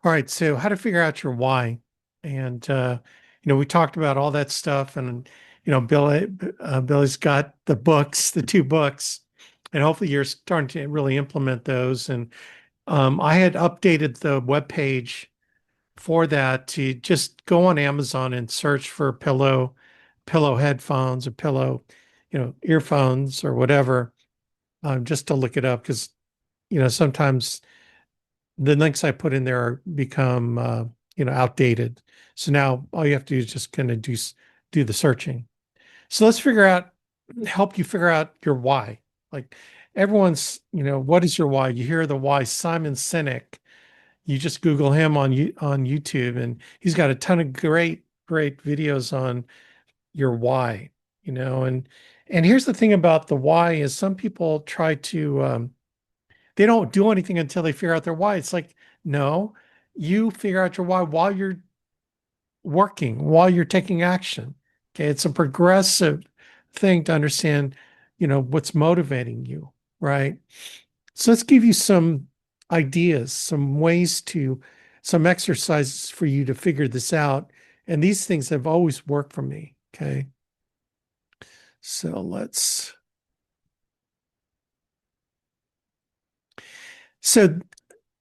All right, so how to figure out your why. And we talked about all that stuff and Billy's got the books, the two books, and hopefully you're starting to really implement those. And I had updated the web page for that to just go on Amazon and search for pillow headphones or pillow, earphones or whatever, just to look it up because sometimes the links I put in there become outdated. So now all you have to do is just kind of do the searching. So let's help you figure out your why. Like everyone's, what is your why? You hear the why. Simon Sinek. You just Google him on YouTube, and he's got a ton of great videos on your why. And here's the thing about the why is some people try to they don't do anything until they figure out their why. It's like, no, you figure out your why while you're working, while you're taking action. Okay. It's a progressive thing to understand, what's motivating you, right? So let's give you some ideas, some exercises for you to figure this out. And these things have always worked for me. Okay. So so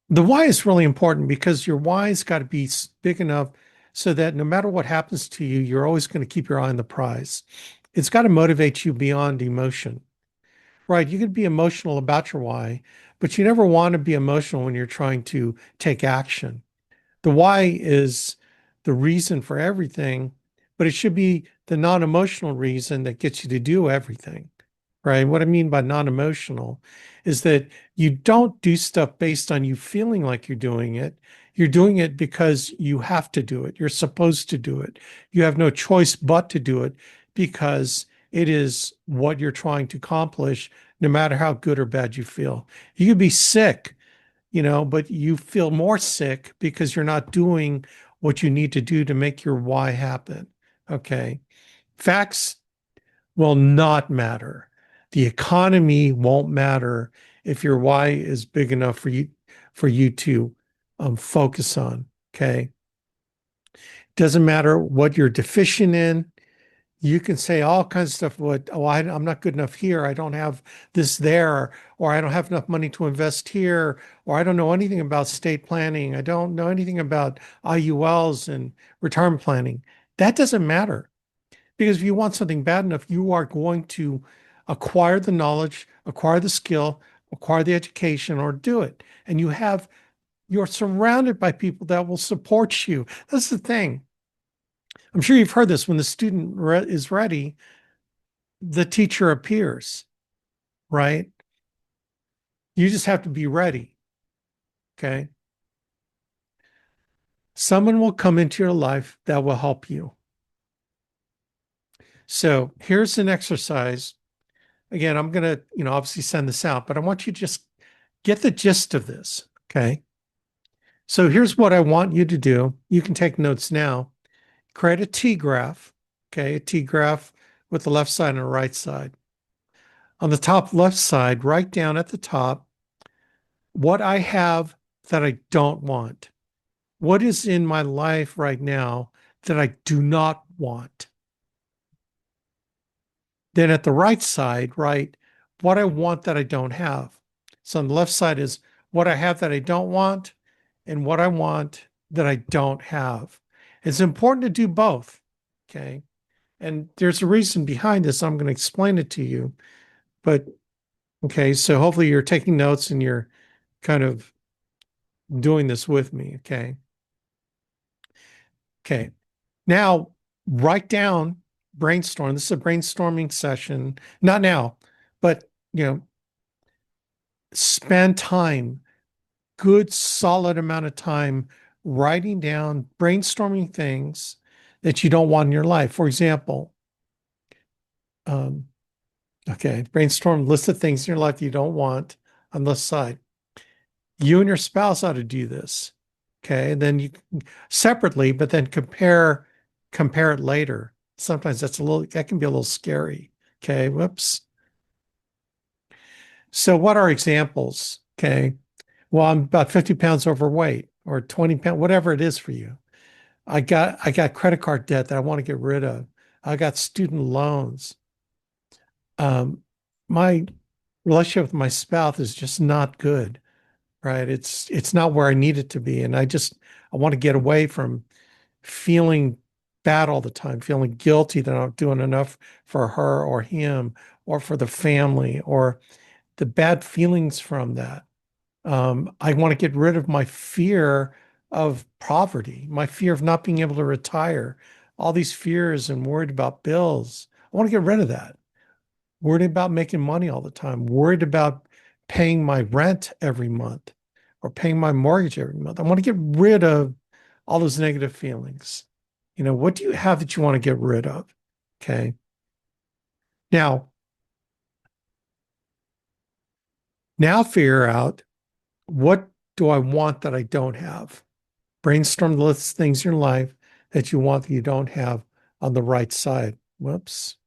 the why is really important because your why's got to be big enough so that no matter what happens to you, you're always going to keep your eye on the prize. It's got to motivate you beyond emotion, right? You can be emotional about your why, but you never want to be emotional when you're trying to take action. The why is the reason for everything, but it should be the non-emotional reason that gets you to do everything, right? What I mean by non-emotional is that you don't do stuff based on you feeling like you're doing it. You're doing it because you have to do it. You're supposed to do it. You have no choice but to do it because it is what you're trying to accomplish, no matter how good or bad you feel. You could be sick, but you feel more sick because you're not doing what you need to do to make your why happen. Okay. Facts will not matter. The economy won't matter if your why is big enough for you to focus on. Okay. Doesn't matter what you're deficient in. You can say all kinds of stuff. I'm not good enough here. I don't have this there, or I don't have enough money to invest here, or I don't know anything about state planning. I don't know anything about IULs and retirement planning. That doesn't matter because if you want something bad enough, you are going to acquire the knowledge, acquire the skill, acquire the education, or do it. And you're surrounded by people that will support you. That's the thing. I'm sure you've heard this when the student is ready, the teacher appears, right? You just have to be ready. Okay. Someone will come into your life that will help you. So here's an exercise. Again, I'm going to, obviously send this out, but I want you to just get the gist of this. Okay. So here's what I want you to do. You can take notes now. Create a T graph. Okay. A T graph with the left side and the right side. On the top left side, write down at the top what I have that I don't want. What is in my life right now that I do not want? Then at the right side, write what I want that I don't have. So on the left side is what I have that I don't want and what I want that I don't have. It's important to do both. Okay. And there's a reason behind this. I'm going to explain it to you. But okay, so hopefully you're taking notes and you're kind of doing this with me. Okay. Okay. Now write down, brainstorm. This is a brainstorming session. Not now, but spend time, good solid amount of time writing down, brainstorming things that you don't want in your life. For example, um, okay, brainstorm list of things in your life you don't want on the side. You and your spouse ought to do this. Okay. And then you separately, but then compare it later. Sometimes that can be a little scary. Okay. Whoops. So what are examples? Okay. Well, I'm about 50 pounds overweight. or 20 pounds, whatever it is for you. I got credit card debt that I want to get rid of. I got student loans. My relationship with my spouse is just not good, right? It's not where I need it to be. And I want to get away from feeling bad all the time, feeling guilty that I'm not doing enough for her or him or for the family or the bad feelings from that. I want to get rid of my fear of poverty, my fear of not being able to retire, all these fears and worried about bills. I want to get rid of that. Worried about making money all the time, worried about paying my rent every month or paying my mortgage every month. I want to get rid of all those negative feelings. What do you have that you want to get rid of? Okay. Now, now figure out, what do I want that I don't have? Brainstorm the list of things in your life that you want that you don't have on the right side. Whoops.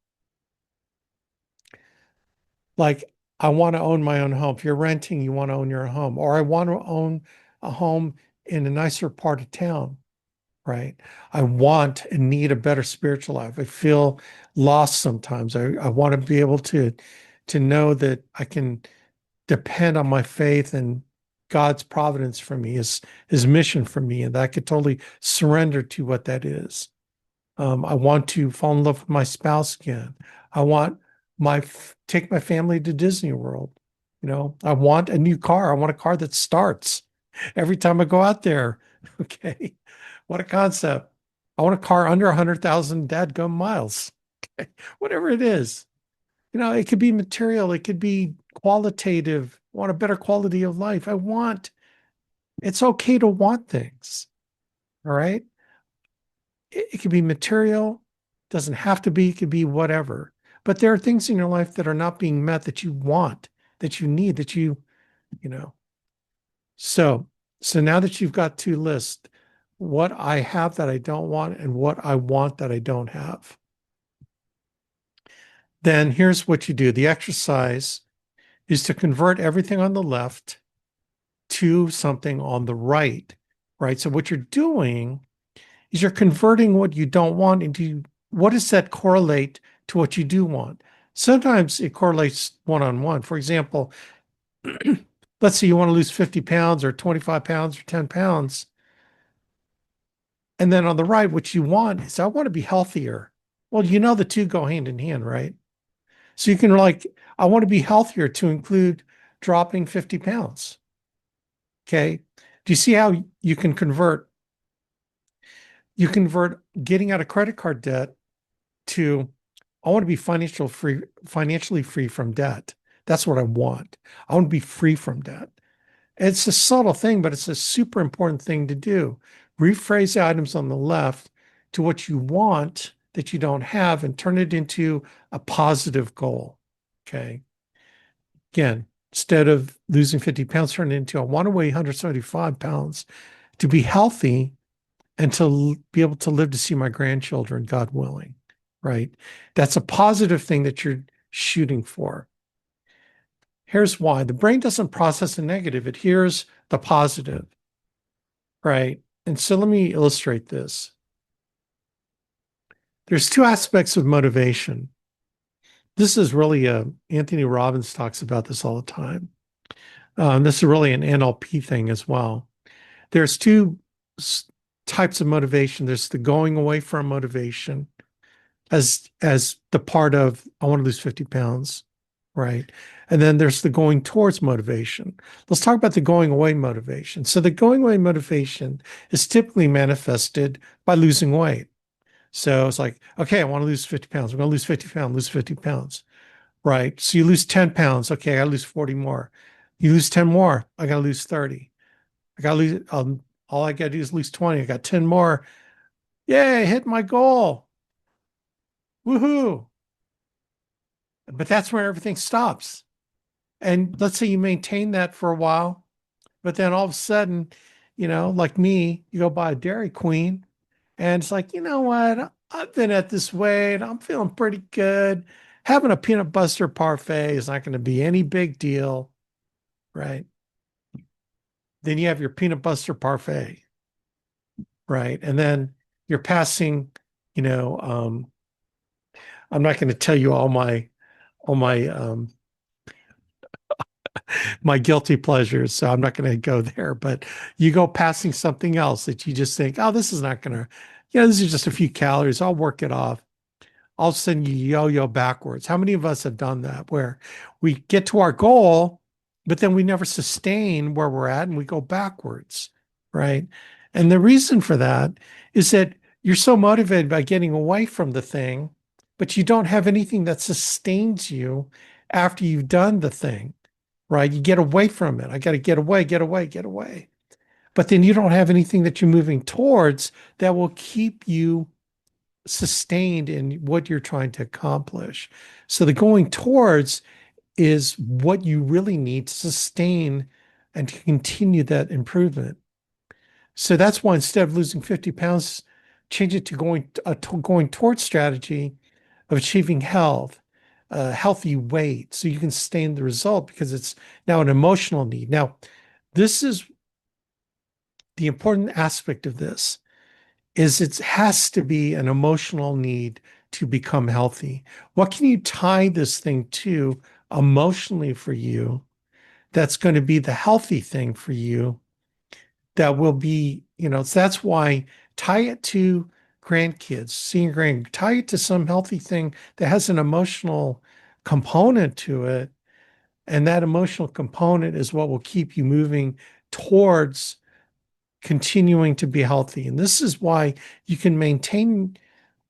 Like, I want to own my own home. If you're renting, you want to own your home, or I want to own a home in a nicer part of town, right? I want and need a better spiritual life. I feel lost sometimes. I want to be able to know that I can depend on my faith and God's providence for me, his mission for me, and that I could totally surrender to what that is. I want to fall in love with my spouse again. I want take my family to Disney World. I want a new car. I want a car that starts every time I go out there. Okay. What a concept. I want a car under 100,000 dadgum miles. Okay. Whatever it is. It could be material, it could be qualitative. I want a better quality of life. It's okay to want things. All right. It could be material, doesn't have to be, it could be whatever. But there are things in your life that are not being met that you want, that you need, you know. So, so now that you've got two lists, what I have that I don't want and what I want that I don't have, then here's what you do. The exercise is to convert everything on the left to something on the right, right? So what you're doing is you're converting what you don't want into, what does that correlate to what you do want? Sometimes it correlates one-on-one. For example, let's say you want to lose 50 pounds or 25 pounds or 10 pounds. And then on the right, what you want is, I want to be healthier. Well, the two go hand in hand, right? So you can I want to be healthier to include dropping 50 pounds. Okay. Do you see how you convert getting out of credit card debt to, I want to be financially free from debt. That's what I want. I want to be free from debt. It's a subtle thing, but it's a super important thing to do. Rephrase the items on the left to what you want that you don't have and turn it into a positive goal. Okay. Again, instead of losing 50 pounds, turn it into, I want to weigh 175 pounds to be healthy and to be able to live to see my grandchildren, God willing, right? That's a positive thing that you're shooting for. Here's why. The brain doesn't process the negative. It hears the positive, right? And so let me illustrate this. There's two aspects of motivation. This is really Anthony Robbins talks about this all the time. This is really an NLP thing as well. There's two types of motivation. There's the going away from motivation as the part of, I want to lose 50 pounds, right? And then there's the going towards motivation. Let's talk about the going away motivation. So the going away motivation is typically manifested by losing weight. So it's like, okay, I want to lose 50 pounds. I'm going to lose 50 pounds, lose 50 pounds, right? So you lose 10 pounds. Okay, I got to lose 40 more. You lose 10 more. I got to lose 30. I got to lose, all I got to do is lose 20. I got 10 more. Yay, hit my goal. Woohoo. But that's where everything stops. And let's say you maintain that for a while, but then all of a sudden, like me, you go buy a Dairy Queen and it's like, you know what? I've been at this weight. I'm feeling pretty good. Having a peanut butter parfait is not going to be any big deal, right? Then you have your peanut butter parfait, right? And then you're passing, you know, I'm not going to tell you all my guilty pleasures, so I'm not going to go there. But you go passing something else that you just think, oh, this is not going to, this is just a few calories. I'll work it off. All of a sudden you yo-yo backwards. How many of us have done that where we get to our goal, but then we never sustain where we're at and we go backwards, right? And the reason for that is that you're so motivated by getting away from the thing, but you don't have anything that sustains you after you've done the thing, right? You get away from it. I got to get away, get away, get away. But then you don't have anything that you're moving towards that will keep you sustained in what you're trying to accomplish. So the going towards is what you really need to sustain and to continue that improvement. So that's why instead of losing 50 pounds, change it to going towards strategy of achieving health, healthy weight, so you can sustain the result because it's now an emotional need. Now, this is the important aspect of this is it has to be an emotional need to become healthy. What can you tie this thing to emotionally for you that's going to be the healthy thing for you that will be, so that's why tie it to grandkids, seeing tie it to some healthy thing that has an emotional component to it. And that emotional component is what will keep you moving towards continuing to be healthy. And this is why you can maintain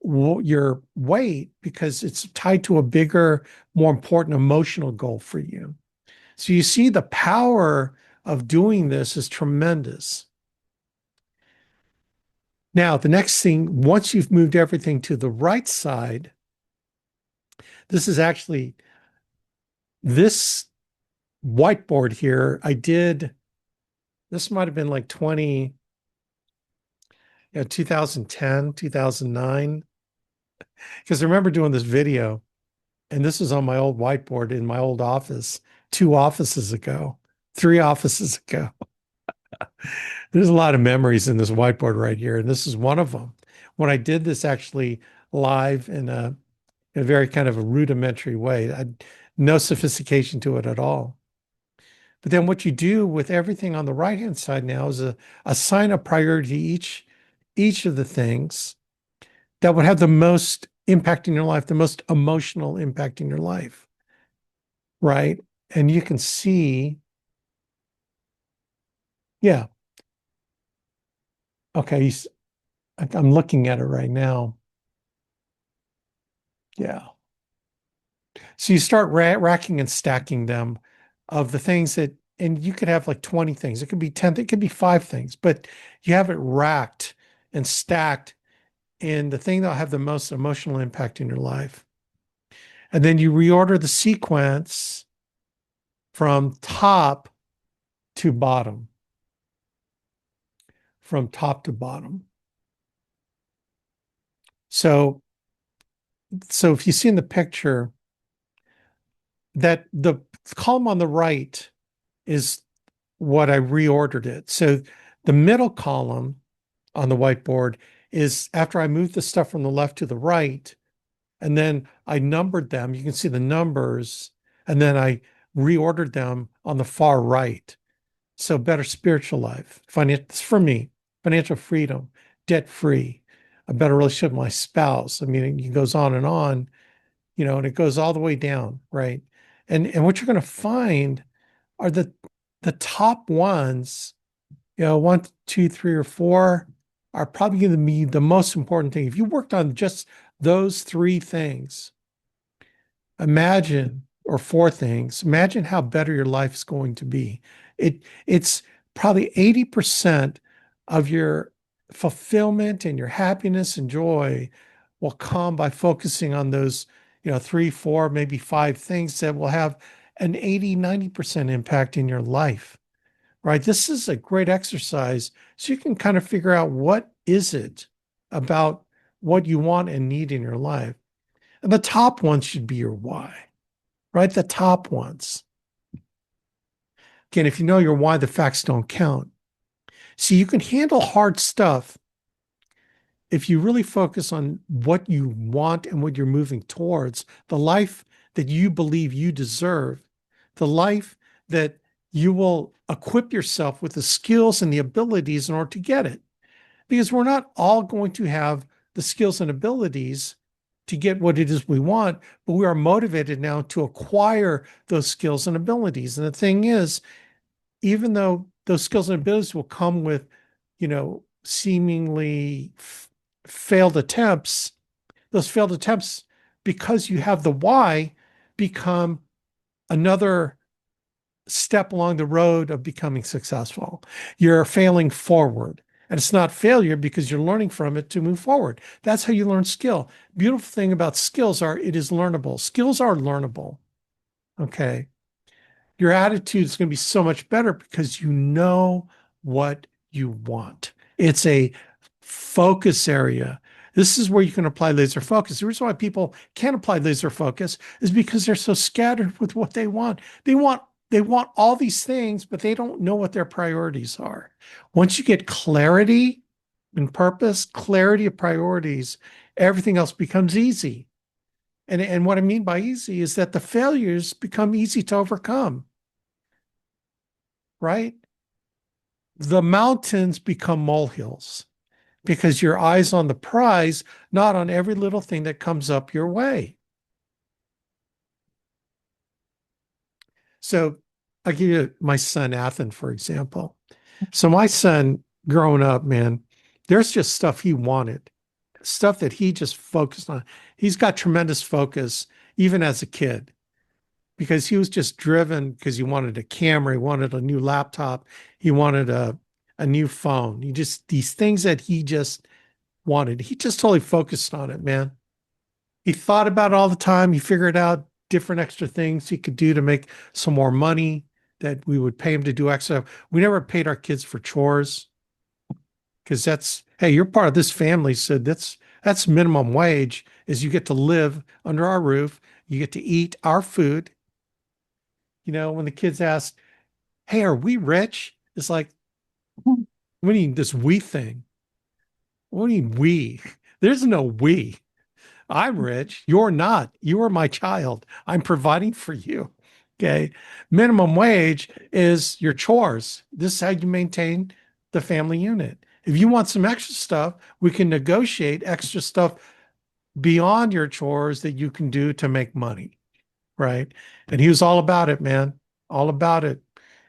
your weight because it's tied to a bigger, more important emotional goal for you. So you see the power of doing this is tremendous. Now, the next thing, once you've moved everything to the right side, this is actually this whiteboard here. This might have been like 2010, 2009. Because I remember doing this video, and this was on my old whiteboard in my old office, 2 offices ago, 3 offices ago. There's a lot of memories in this whiteboard right here, and this is one of them. When I did this actually live in a very kind of a rudimentary way, no sophistication to it at all. But then what you do with everything on the right-hand side now is assign a priority each of the things that would have the most impact in your life, the most emotional impact in your life, right? And you can see, yeah, okay, I'm looking at it right now. Yeah. So you start racking and stacking them of the things that, and you could have like 20 things. It could be 10, it could be 5 things, but you have it racked and stacked in the thing that'll have the most emotional impact in your life. And then you reorder the sequence from top to bottom, from top to bottom. So, so if you see in the picture that the column on the right is what I reordered it. So the middle column on the whiteboard is after I moved the stuff from the left to the right, and then I numbered them. You can see the numbers, and then I reordered them on the far right. So better spiritual life, for me, financial freedom, debt free, a better relationship with my spouse. I mean, it goes on, and it goes all the way down, right? And what you're going to find are the top ones, 1, 2, 3, or 4 are probably going to be the most important thing. If you worked on just those 3 things, imagine, or 4 things, imagine how better your life's going to be. It's probably 80% of your fulfillment and your happiness and joy will come by focusing on those, 3, 4, maybe 5 things that will have an 80, 90% impact in your life, right? This is a great exercise so you can kind of figure out what is it about what you want and need in your life. And the top ones should be your why, right? The top ones. Again, if you know your why, the facts don't count. See, you can handle hard stuff if you really focus on what you want and what you're moving towards, the life that you believe you deserve, the life that you will equip yourself with the skills and the abilities in order to get it. Because we're not all going to have the skills and abilities to get what it is we want, but we are motivated now to acquire those skills and abilities. And the thing is, even though those skills and abilities will come with, seemingly failed attempts, those failed attempts, because you have the why, become another step along the road of becoming successful. You're failing forward. And it's not failure because you're learning from it to move forward. That's how you learn skill. Beautiful thing about skills are it is learnable. Skills are learnable. Okay. Your attitude is going to be so much better because you know what you want. It's a focus area. This is where you can apply laser focus. The reason why people can't apply laser focus is because they're so scattered with what they want. They want all these things, but they don't know what their priorities are. Once you get clarity and purpose, clarity of priorities, everything else becomes easy. And what I mean by easy is that the failures become easy to overcome, right? The mountains become molehills because your eyes on the prize, not on every little thing that comes up your way. So I'll give you my son, Athen, for example. So my son growing up, man, there's just stuff he wanted, stuff that he just focused on. He's got tremendous focus, even as a kid, because he was just driven because he wanted a camera, he wanted a new laptop, he wanted a new phone. He just, these things that he just wanted, he just totally focused on it, man. He thought about it all the time. He figured out different extra things he could do to make some more money that we would pay him to do extra. We never paid our kids for chores because that's, hey, you're part of this family. So that's minimum wage is you get to live under our roof. You get to eat our food. When the kids ask, hey, are we rich? It's like, what do you mean this we thing? What do you mean we? There's no we. I'm rich. You're not. You are my child. I'm providing for you. Okay. Minimum wage is your chores. This is how you maintain the family unit. If you want some extra stuff, we can negotiate extra stuff beyond your chores that you can do to make money. Right. And he was all about it, man. All about it.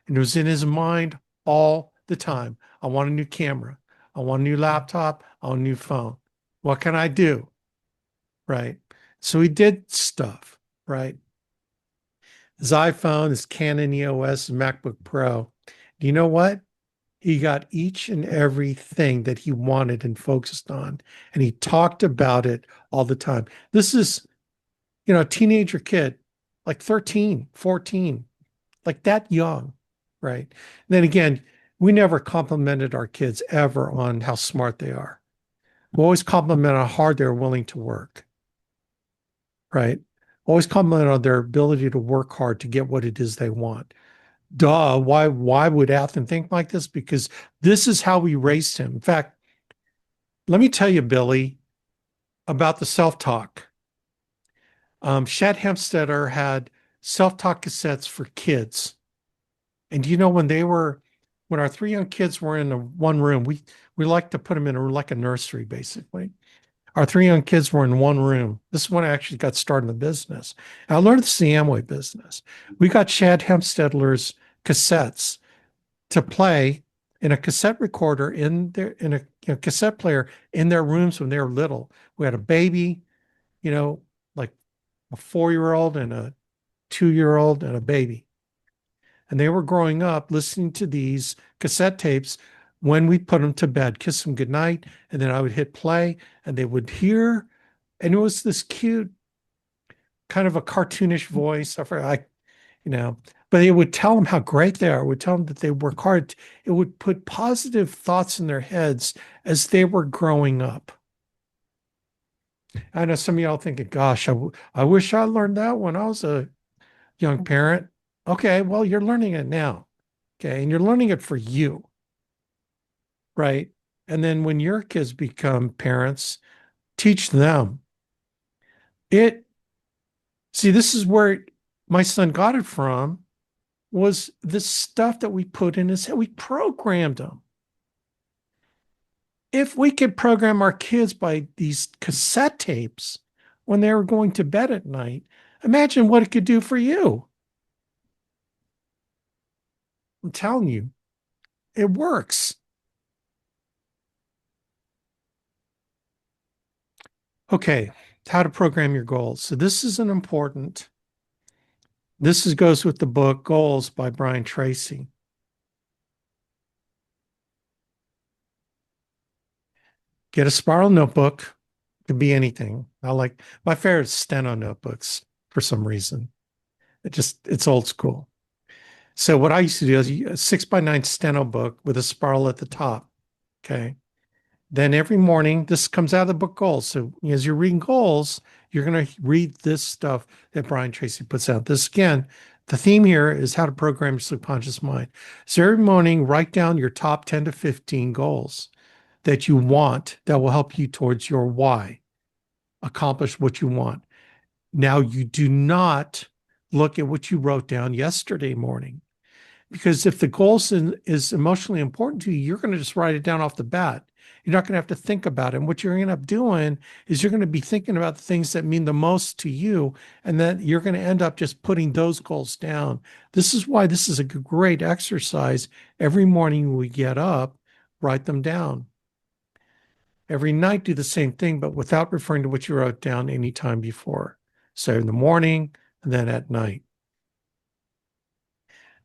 And it was in his mind all the time. I want a new camera. I want a new laptop. I want a new phone. What can I do? Right. So he did stuff, right? His iPhone, his Canon EOS, his MacBook Pro. Do you know what? He got each and everything that he wanted and focused on, and he talked about it all the time. This is, a teenager kid, like 13, 14, like that young, right? And then again, we never complimented our kids ever on how smart they are. We always complimented how hard they're willing to work. Right? Always compliment on their ability to work hard to get what it is they want. Duh, why would Athen think like this? Because this is how we raised him. In fact, let me tell you, Billy, about the self-talk. Shad Hempstetter had self-talk cassettes for kids. And when our three young kids were in one room, we like to put them in like a nursery, basically. Our three young kids were in one room. This is when I actually got started in the business. And I learned this in the Amway business. We got Shad Hempstetler's cassettes to play in a cassette recorder in a cassette player in their rooms when they were little. We had a baby, like a 4-year-old and a 2-year-old and a baby. And they were growing up listening to these cassette tapes when we put them to bed, kiss them goodnight, and then I would hit play and they would hear, and it was this cute, kind of a cartoonish voice. But it would tell them how great they are. It would tell them that they work hard. It would put positive thoughts in their heads as they were growing up. I know some of y'all thinking, gosh, I wish I learned that when I was a young parent. Okay, well, you're learning it now. Okay. And you're learning it for you, right? And then when your kids become parents, teach them. It, see, this is where my son got it from was the stuff that we put in his head. We programmed him. If we could program our kids by these cassette tapes when they were going to bed at night, imagine what it could do for you. I'm telling you, it works. Okay, how to program your goals. So this is an important, goes with the book Goals by Brian Tracy. Get a spiral notebook. It could be anything. I like my favorite is steno notebooks for some reason. It's old school. So what I used to do is a 6x9 steno book with a spiral at the top. Okay. Then every morning, this comes out of the book Goals. So as you're reading Goals, you're going to read this stuff that Brian Tracy puts out. This again, the theme here is how to program your subconscious mind. So every morning, write down your top 10 to 15 goals that you want that will help you towards your why, accomplish what you want. Now, you do not look at what you wrote down yesterday morning. Because if the goal is emotionally important to you, you're going to just write it down off the bat. You're not going to have to think about it. And what you're going to end up doing is you're going to be thinking about the things that mean the most to you, and then you're going to end up just putting those goals down. This is why this is a great exercise. Every morning we get up, write them down. Every night, do the same thing, but without referring to what you wrote down any time before. So in the morning and then at night.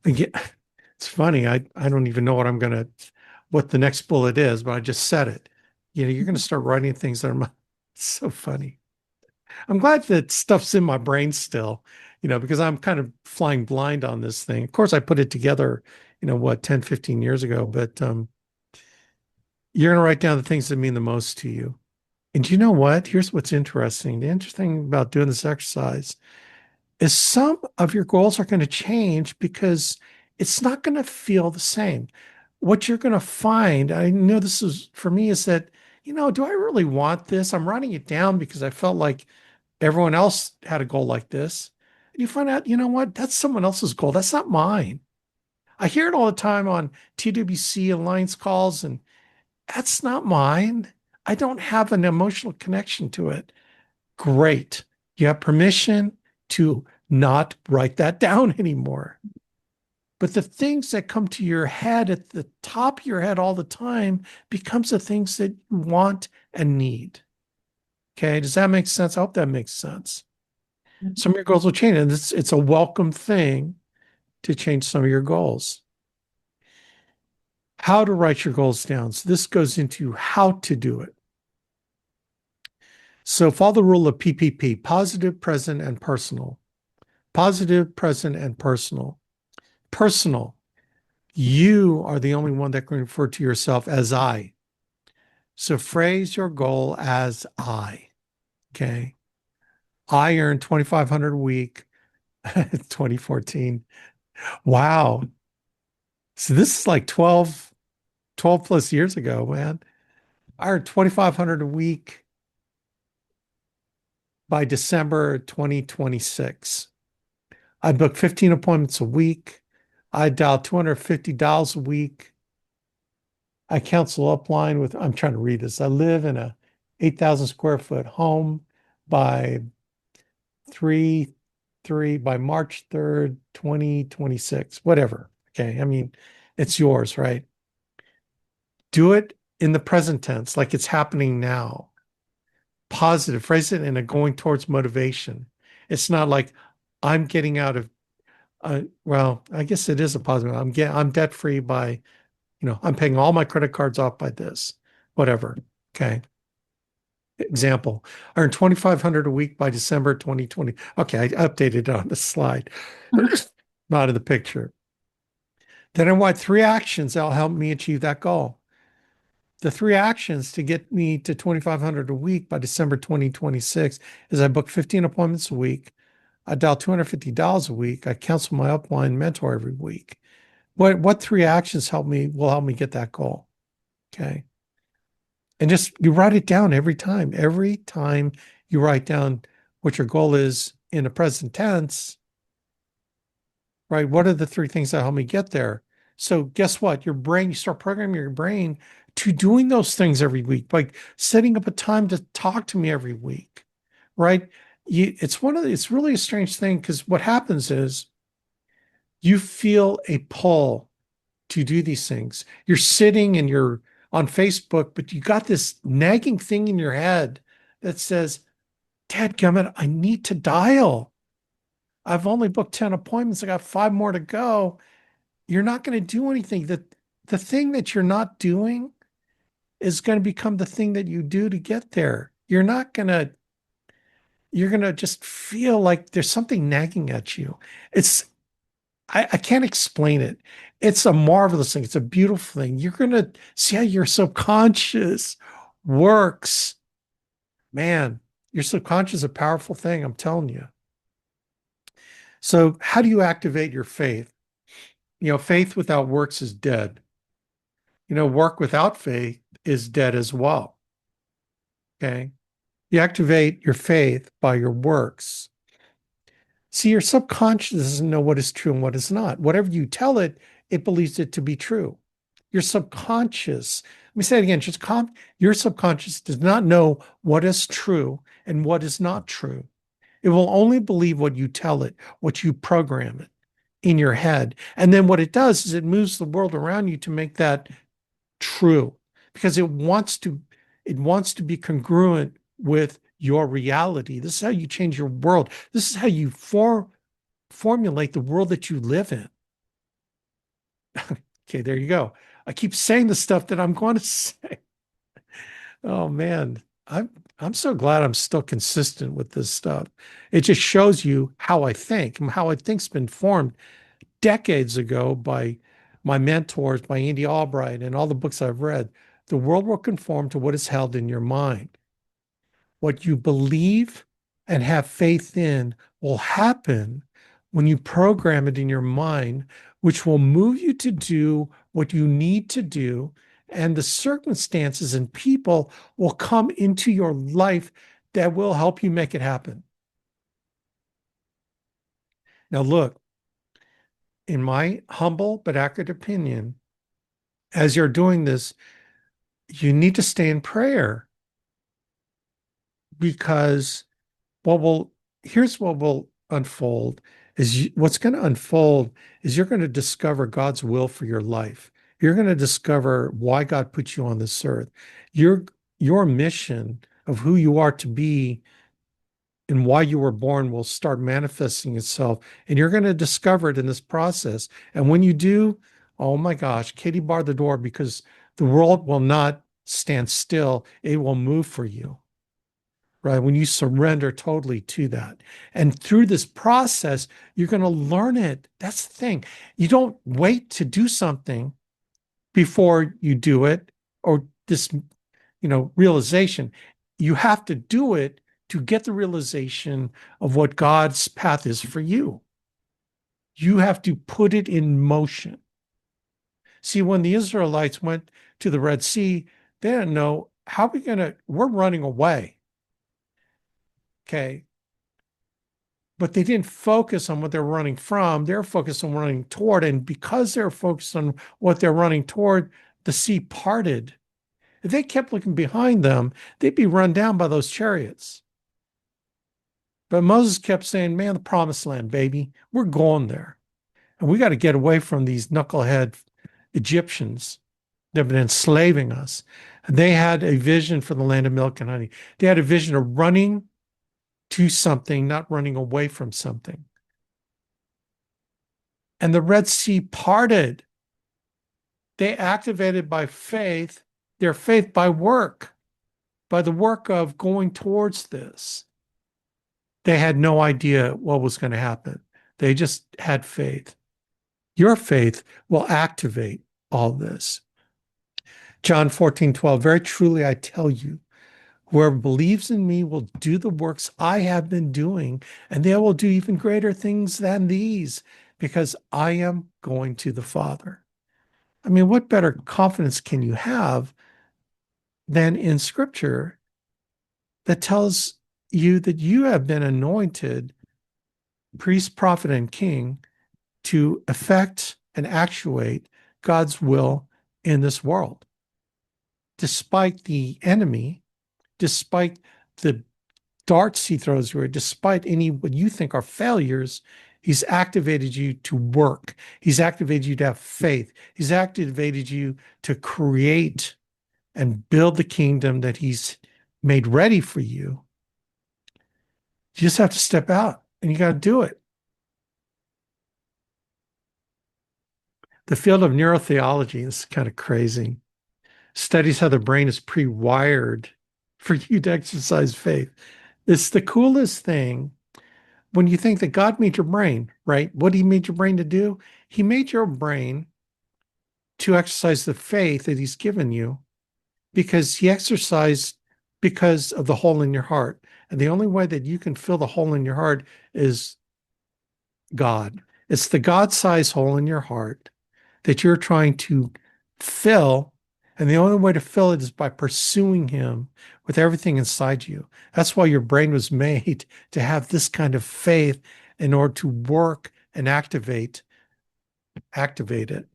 Again, it's funny. I don't even know what the next bullet is, but I just said it. You're going to start writing things that are so funny. I'm glad that stuff's in my brain still, because I'm kind of flying blind on this thing. Of course, I put it together, 10, 15 years ago, but you're going to write down the things that mean the most to you. And you know what? Here's what's interesting. The interesting about doing this exercise is some of your goals are going to change because it's not going to feel the same. What you're going to find, I know this is for me, is that, do I really want this? I'm writing it down because I felt like everyone else had a goal like this. And you find out, you know what? That's someone else's goal. That's not mine. I hear it all the time on TWC Alliance calls, and that's not mine. I don't have an emotional connection to it. Great. You have permission to not write that down anymore. But the things that come to your head at the top of your head all the time becomes the things that you want and need. Okay, does that make sense? I hope that makes sense. Some of your goals will change, and it's a welcome thing to change some of your goals. How to write your goals down. So this goes into how to do it. So follow the rule of PPP, positive, present, and personal. Positive, present, and personal. Personal. You are the only one that can refer to yourself as I. So phrase your goal as I. Okay. I earned 2,500 a week, 2014. Wow. So this is like 12 plus years ago, man. I earned 2,500 a week by December 2026. I booked 15 appointments a week. I dial $250 a week. I counsel upline with, I'm trying to read this. I live in a 8,000 square foot home by 3, by March 3rd, 2026, whatever. Okay. I mean, it's yours, right? Do it in the present tense, like it's happening now. Positive, phrase it in a going towards motivation. It's not like I'm getting out of, well, I guess it is a positive. I'm debt free by, I'm paying all my credit cards off by this, whatever. Okay. Example, I earned 2,500 a week by December 2020. Okay, I updated it on the slide, not in the picture. Then I want 3 actions that'll help me achieve that goal. The 3 actions to get me to 2,500 a week by December 2026 is I book 15 appointments a week. I dial $250 a week. I counsel my upline mentor every week. What three actions will help me get that goal? Okay. And just you write it down every time. Every time you write down what your goal is in the present tense, right? What are the three things that help me get there? So guess what? Your brain, you start programming your brain to doing those things every week, like setting up a time to talk to me every week, right? It's really a strange thing because what happens is you feel a pull to do these things. You're sitting and you're on Facebook, but you got this nagging thing in your head that says, Dadgummit, I need to dial. I've only booked 10 appointments. I got five more to go. You're not going to do anything. The thing that you're not doing is going to become the thing that you do to get there. You're going to just feel like there's something nagging at you. It's I can't explain it. It's a marvelous thing. It's a beautiful thing. You're going to see how your subconscious works. Man, your subconscious is a powerful thing. I'm telling you. So, how do you activate your faith? Faith without works is dead. Work without faith is dead as well. Okay. You activate your faith by your works. See, your subconscious doesn't know what is true and what is not. Whatever you tell it, it believes it to be true. Your subconscious, let me say it again, your subconscious does not know what is true and what is not true. It will only believe what you tell it, what you program it in your head. And then what it does is it moves the world around you to make that true because it wants to be congruent with your reality. This is how you change your world. This is how you formulate the world that you live in. Okay, there you go. I keep saying the stuff that I'm going to say. Oh man, I'm so glad I'm still consistent with this stuff. It just shows you how I think, and how I think's been formed decades ago by my mentors, by Andy Albright, and all the books I've read. The world will conform to what is held in your mind. What you believe and have faith in will happen when you program it in your mind, which will move you to do what you need to do. And the circumstances and people will come into your life that will help you make it happen. Now, look, in my humble but accurate opinion, as you're doing this, you need to stay in prayer because what will here's what will unfold what's going to unfold is you're going to discover God's will for your life. You're going to discover why God put you on this earth. Your mission of who you are to be and why you were born will start manifesting itself, and you're going to discover it in this process. And when you do, oh my gosh, Katie, bar the door because the world will not stand still. It will move for you, right? When you surrender totally to that. And through this process, you're going to learn it. That's the thing. You don't wait to do something before you do it or this, realization. You have to do it to get the realization of what God's path is for you. You have to put it in motion. See, when the Israelites went to the Red Sea, they didn't know we're running away. Okay. But they didn't focus on what they're running from. They're focused on running toward. And because they're focused on what they're running toward, the sea parted. If they kept looking behind them, they'd be run down by those chariots. But Moses kept saying, man, the promised land, baby, we're going there. And we got to get away from these knucklehead Egyptians that have been enslaving us. And they had a vision for the land of milk and honey. They had a vision of running to something, not running away from something. And the Red Sea parted. They activated by faith, their faith by work, by the work of going towards this. They had no idea what was going to happen. They just had faith. Your faith will activate all this. John 14:12, very truly I tell you, whoever believes in me will do the works I have been doing, and they will do even greater things than these. because I am going to the Father. I mean, what better confidence can you have than in Scripture that tells you that you have been anointed priest, prophet, and king to effect and actuate God's will in this world, despite the enemy, despite the darts he throws your way, despite any what you think are failures. He's activated you to work. He's activated you to have faith. He's activated you to create and build the kingdom that he's made ready for you. You just have to step out and you got to do it. The field of neurotheology is kind of crazy. Studies how the brain is pre-wired for you to exercise faith. It's the coolest thing when you think that God made your brain, right? What he made your brain to do? He made your brain to exercise the faith that he's given you because he exercised because of the hole in your heart. And the only way that you can fill the hole in your heart is God. It's the God-sized hole in your heart that you're trying to fill. And the only way to fill it is by pursuing him with everything inside you. That's why your brain was made to have this kind of faith in order to work and activate it.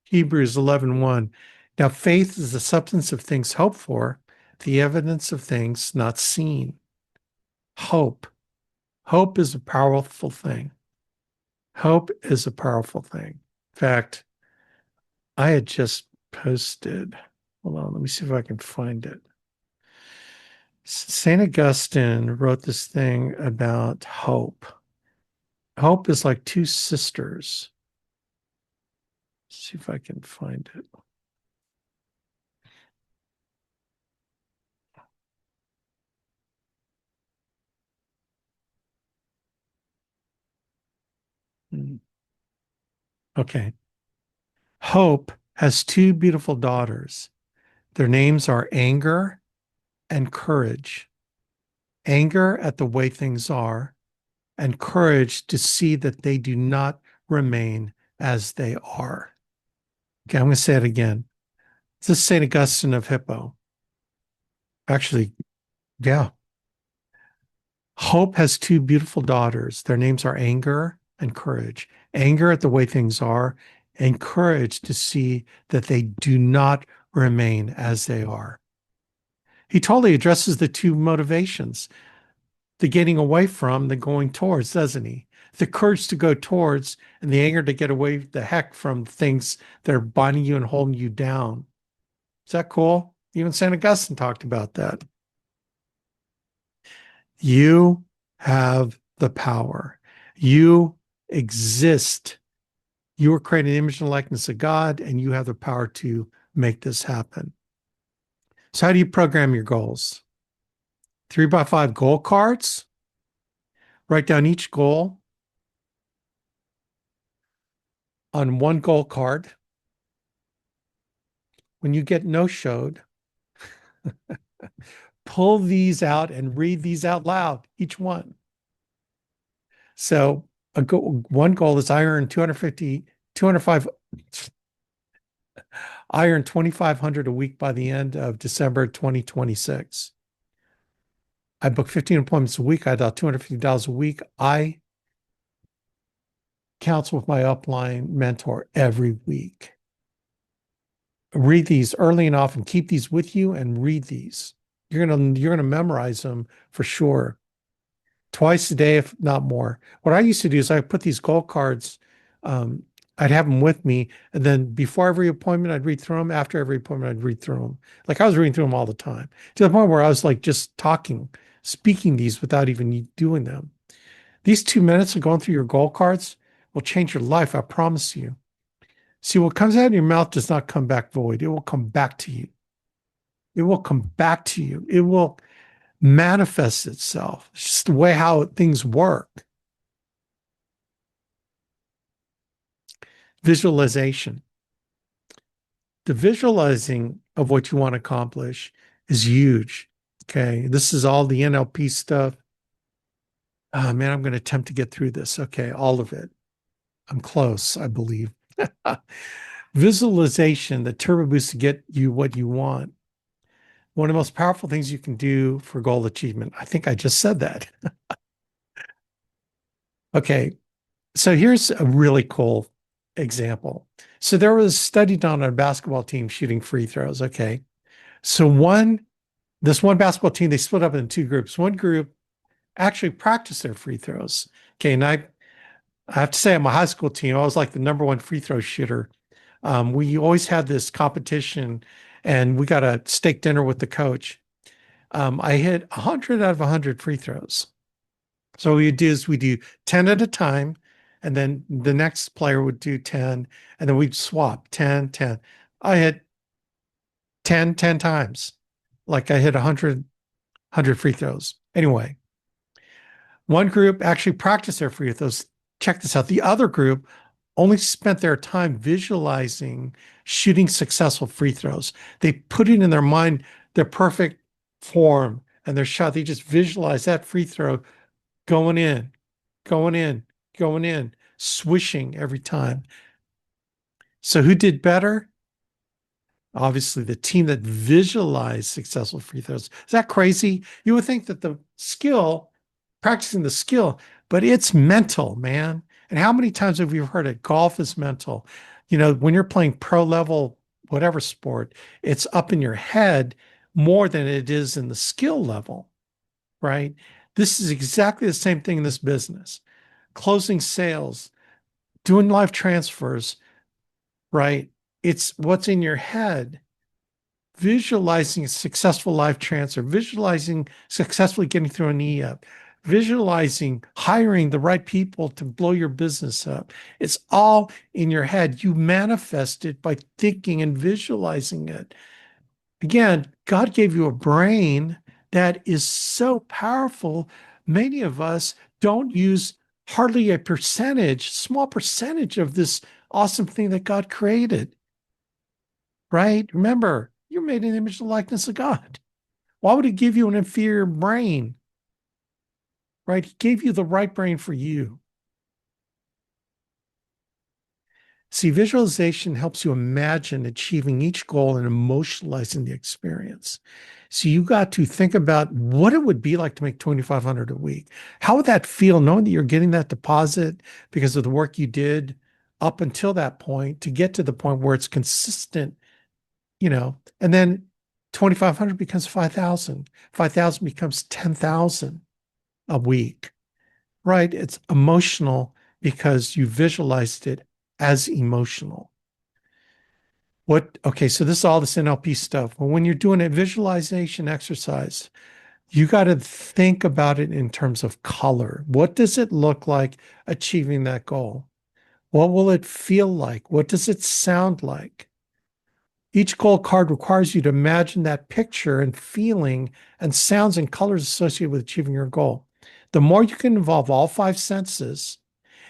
Hebrews 11:1. Now faith is the substance of things hoped for, the evidence of things not seen. Hope. Hope is a powerful thing. Hope is a powerful thing. In fact, I had just posted, hold on, let me see if I can find it. St. Augustine wrote this thing about hope. Hope is like two sisters. Let's see if I can find it. Okay. Hope has two beautiful daughters. Their names are anger and courage. Anger at the way things are, and courage to see that they do not remain as they are. Okay, I'm going to say it again. This is St. Augustine of Hippo. Actually, yeah. Hope has two beautiful daughters. Their names are anger and courage. Anger at the way things are, and courage to see that they do not remain as they are. He totally addresses the two motivations, the getting away from, the going towards, doesn't he? The courage to go towards and the anger to get away the heck from things that are binding you and holding you down. Is that cool? Even St. Augustine talked about that. You have the power. You exist. You were created in the image and likeness of God, and you have the power to make this happen. So how do you program your goals? 3x5 goal cards. Write down each goal on one goal card. When you get no-showed, pull these out and read these out loud, each one. So one goal is I earn 205, I earn 2,500 a week by the end of December 2026. I book 15 appointments a week. I dial $250 a week. I counsel with my upline mentor every week. Read these early and often. Keep these with you and read these. You're gonna memorize them for sure. Twice a day, if not more. What I used to do is I put these goal cards, I'd have them with me, and then before every appointment, I'd read through them. After every appointment, I'd read through them. Like I was reading through them all the time, to the point where I was like just speaking these without even doing them. These 2 minutes of going through your goal cards will change your life, I promise you. See, what comes out of your mouth does not come back void. It will come back to you. It will come back to you. It will manifest itself. It's just the way how things work. Visualization. The visualizing of what you want to accomplish is huge. Okay. This is all the NLP stuff. Oh man, I'm going to attempt to get through this. Okay. All of it. I'm close, I believe. Visualization, the turbo boost to get you what you want. One of the most powerful things you can do for goal achievement. I think I just said that. Okay, so here's a really cool example. So there was a study done on a basketball team shooting free throws. Okay. So this one basketball team, they split up in two groups. One group actually practiced their free throws. Okay. And I have to say, on my high school team, I was like the number one free throw shooter. We always had this competition and we got a steak dinner with the coach. I hit 100 out of 100 free throws. So what we do is we do 10 at a time, and then the next player would do 10, and then we'd swap 10, 10. I hit 10, 10 times. Like I hit 100 free throws. Anyway, one group actually practiced their free throws. Check this out. The other group only spent their time visualizing shooting successful free throws. They put it in their mind, their perfect form and their shot. They just visualize that free throw going in, going in, going in, swishing every time. So who did better? Obviously, the team that visualized successful free throws. Is that crazy? You would think that the skill, practicing the skill, but it's mental, man. And how many times have you heard it? Golf is mental. You know, when you're playing pro level, whatever sport, it's up in your head more than it is in the skill level, right? This is exactly the same thing in this business. Closing sales, doing live transfers, right? It's what's in your head. Visualizing a successful live transfer, visualizing successfully getting through an e-up, visualizing hiring the right people to blow your business up. It's all in your head. You manifest it by thinking and visualizing it. Again, God gave you a brain that is so powerful. Many of us don't use hardly a percentage, small percentage of this awesome thing that God created, right? Remember, you're made in the image and likeness of God. Why would he give you an inferior brain, right? He gave you the right brain for you. See, visualization helps you imagine achieving each goal and emotionalizing the experience. So you got to think about what it would be like to make 2,500 a week. How would that feel knowing that you're getting that deposit because of the work you did up until that point to get to the point where it's consistent, and then 2,500 becomes 5,000. 5,000 becomes 10,000 a week, right? It's emotional because you visualized it as emotional. Okay, so this is all this NLP stuff. Well, when you're doing a visualization exercise, you got to think about it in terms of color. What does it look like achieving that goal? What will it feel like? What does it sound like? Each goal card requires you to imagine that picture and feeling and sounds and colors associated with achieving your goal. The more you can involve all five senses,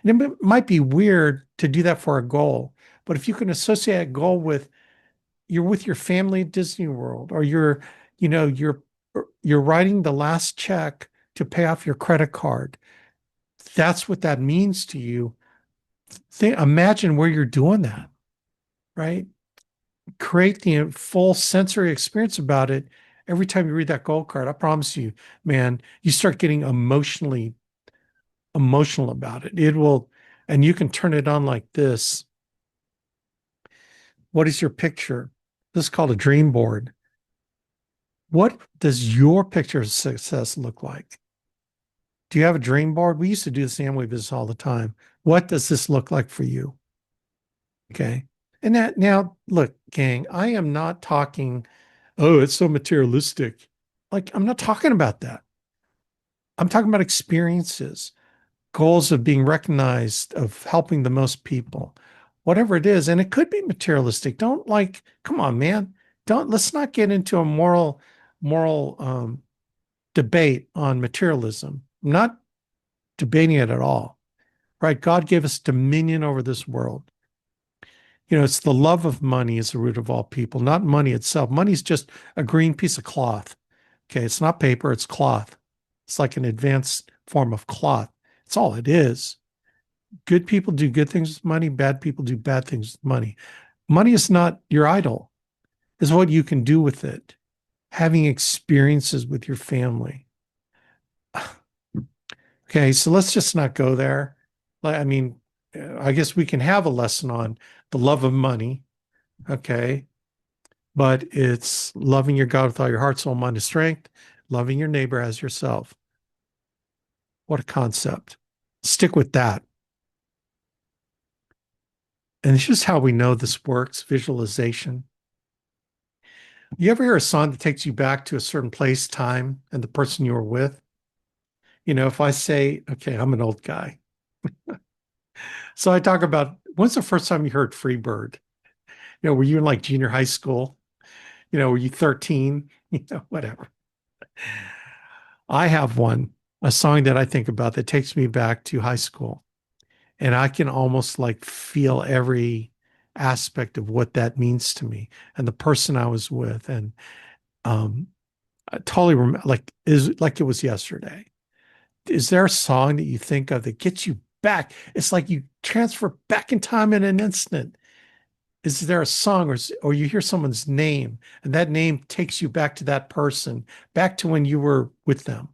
and it might be weird to do that for a goal, but if you can associate a goal with you're with your family at Disney World, or you know, you're writing the last check to pay off your credit card. That's what that means to you. Imagine where you're doing that, right? Create the full sensory experience about it every time you read that goal card. I promise you, man, you start getting emotional about it. It will, and you can turn it on like this. What is your picture? This is called a dream board. What does your picture of success look like? Do you have a dream board? We used to do this in Amway business all the time. What does this look like for you? Okay. And that now, look, gang, I am not talking, oh, it's so materialistic. Like, I'm not talking about that. I'm talking about experiences, goals of being recognized, of helping the most people, whatever it is. And it could be materialistic. Don't like, come on, man. Let's not get into a moral debate on materialism. I'm not debating it at all, right? God gave us dominion over this world. It's the love of money is the root of all people, not money itself. Money is just a green piece of cloth. Okay. It's not paper, it's cloth. It's like an advanced form of cloth. It's all it is. Good people do good things with money. Bad people do bad things with money. Money is not your idol. It's what you can do with it. Having experiences with your family. Okay, so let's just not go there. I mean, I guess we can have a lesson on the love of money. Okay, but it's loving your God with all your heart, soul, mind, and strength, loving your neighbor as yourself. What a concept. Stick with that. And it's just how we know this works, visualization. You ever hear a song that takes you back to a certain place, time, and the person you were with? You know, if I say, okay, I'm an old guy. So I talk about when's the first time you heard Freebird? You know, were you in like junior high school? You know, were you 13? You know, whatever. I have one, a song that I think about that takes me back to high school. And I can almost like feel every aspect of what that means to me and the person I was with. And I totally remember, like, is like it was yesterday. Is there a song that you think of that gets you back? It's like you transfer back in time in an instant. Is there a song or you hear someone's name and that name takes you back to that person, back to when you were with them,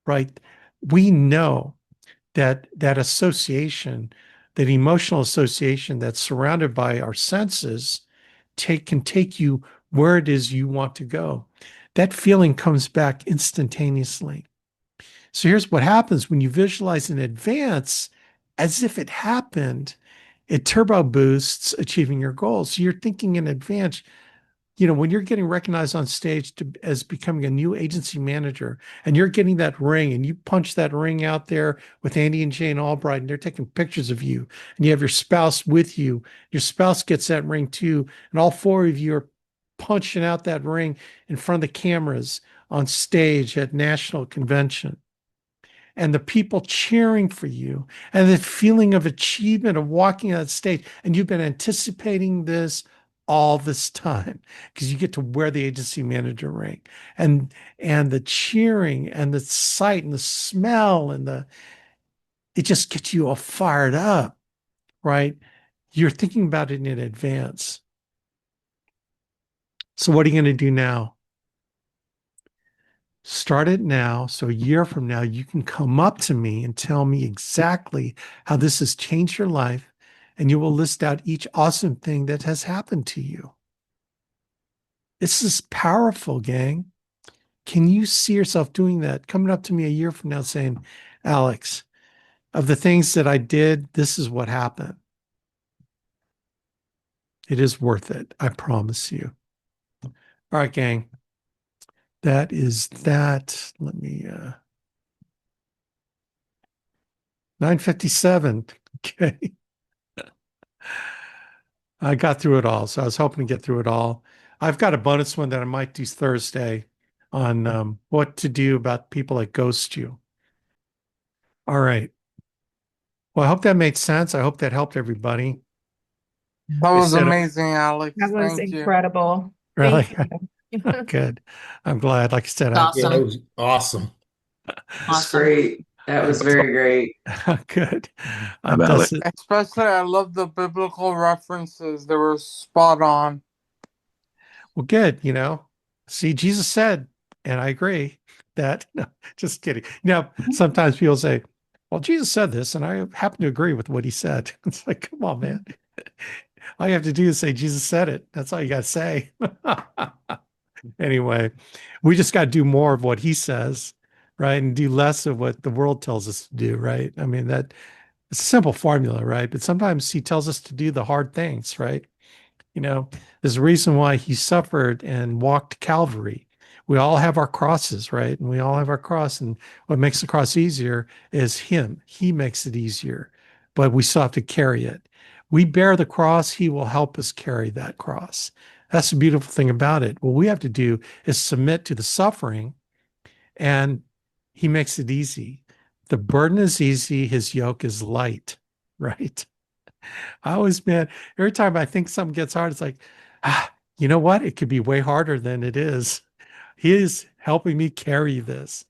right? We know that association, that emotional association that's surrounded by our senses can take you where it is you want to go. That feeling comes back instantaneously. So here's what happens when you visualize in advance as if it happened, it turbo boosts achieving your goals. So you're thinking in advance, you know, when you're getting recognized on stage as becoming a new agency manager and you're getting that ring and you punch that ring out there with Andy and Jane Albright and they're taking pictures of you and you have your spouse with you, your spouse gets that ring too, and all four of you are punching out that ring in front of the cameras on stage at national convention and the people cheering for you and the feeling of achievement of walking on stage. And you've been anticipating this all this time because you get to wear the agency manager ring and the cheering and the sight and the smell and it just gets you all fired up, right? You're thinking about it in advance. So what are you going to do now? Start it now. So a year from now, you can come up to me and tell me exactly how this has changed your life. And you will list out each awesome thing that has happened to you. This is powerful, gang. Can you see yourself doing that? Coming up to me a year from now saying, Alex, of the things that I did, this is what happened. It is worth it. I promise you. All right, gang. That is that. Let me 9:57. Okay. I got through it all. So I was hoping to get through it all. I've got a bonus one that I might do Thursday on what to do about people that ghost you. All right. Well, I hope that made sense. I hope that helped everybody. That I was said, amazing, That Alex. was Thank you. incredible. really Thank you. good. I'm glad. Like I said, Yeah, that was awesome. That's great. That was very great. good. I'm That's Alex. it. Especially, I love the biblical references. They were spot on. Well, good. You know, see, Jesus said, and I agree that, no, just kidding. Now, sometimes people say, well, Jesus said this, and I happen to agree with what he said. It's like, come on, man. All you have to do is say, Jesus said it. That's all you got to say. Anyway, we just got to do more of what he says, right? And do less of what the world tells us to do, right? I mean, it's a simple formula, right? But sometimes he tells us to do the hard things, right? You know, there's a reason why he suffered and walked Calvary. We all have our crosses, right? And we all have our cross. And what makes the cross easier is him. He makes it easier, but we still have to carry it. We bear the cross, he will help us carry that cross. That's the beautiful thing about it. What we have to do is submit to the suffering, and he makes it easy. The burden is easy, his yoke is light, right? I always, man, every time I think something gets hard, it's like, you know what? It could be way harder than it is. He is helping me carry this.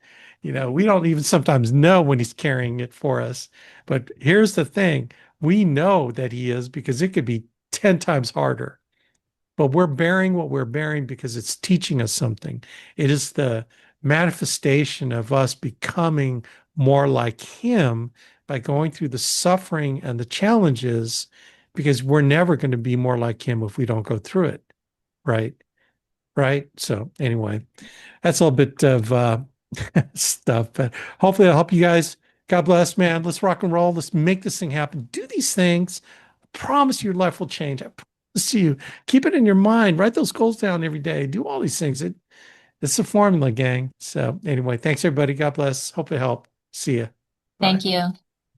We don't even sometimes know when he's carrying it for us. But here's the thing. We know that he is because it could be 10 times harder. But we're bearing what we're bearing because it's teaching us something. It is the manifestation of us becoming more like him by going through the suffering and the challenges, because we're never going to be more like him if we don't go through it. Right. Right. So anyway, that's a little bit of stuff, but hopefully it'll help you guys. God bless, man. Let's rock and roll. Let's make this thing happen. Do these things. I promise your life will change. I promise you. Keep it in your mind. Write those goals down every day. Do all these things. It's a formula, gang. So anyway, thanks everybody. God bless. Hope it helped. See ya. Thank Bye. you.